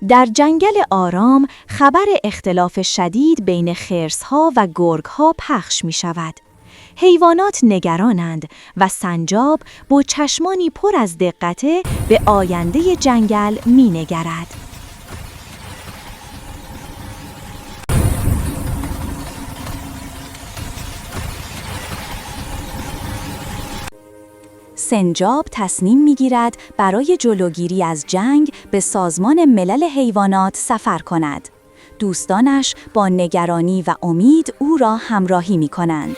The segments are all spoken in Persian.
در جنگل آرام خبر اختلاف شدید بین خرس‌ها و گرگ‌ها پخش می‌شود. حیوانات نگرانند و سنجاب با چشمانی پر از دقت به آینده جنگل می‌نگرد. سنجاب تصمیم می‌گیرد برای جلوگیری از جنگ به سازمان ملل حیوانات سفر کند. دوستانش با نگرانی و امید او را همراهی می‌کنند.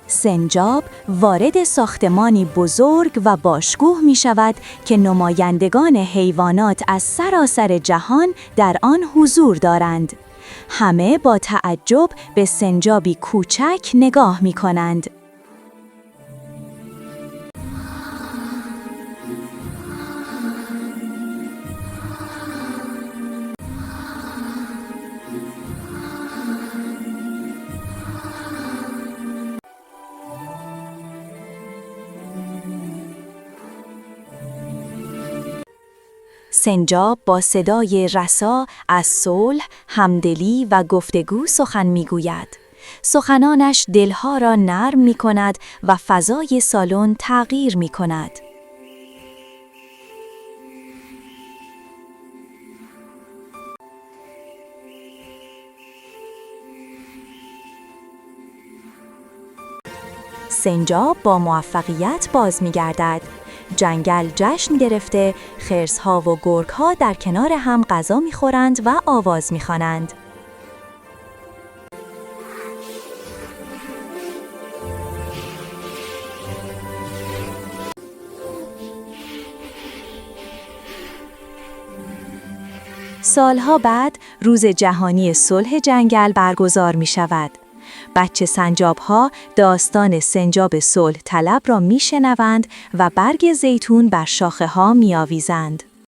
سنجاب وارد ساختمانی بزرگ و باشکوه می شود که نمایندگان حیوانات از سراسر جهان در آن حضور دارند. همه با تعجب به سنجابی کوچک نگاه می کنند. سنجاب با صدای رسا از صلح، همدلی و گفتگو سخن می‌گوید. سخنانش دلها را نرم می‌کند و فضای سالن تغییر می‌کند. سنجاب با موفقیت باز می‌گردد. جنگل جشن گرفته، خرس‌ها و گرگ‌ها در کنار هم غذا می‌خورند و آواز می‌خوانند. سالها بعد روز جهانی صلح جنگل برگزار می‌شود. بچه سنجاب‌ها داستان سنجاب صلح طلب را می‌شنوند و برگ زیتون بر شاخه‌ها می‌آویزند.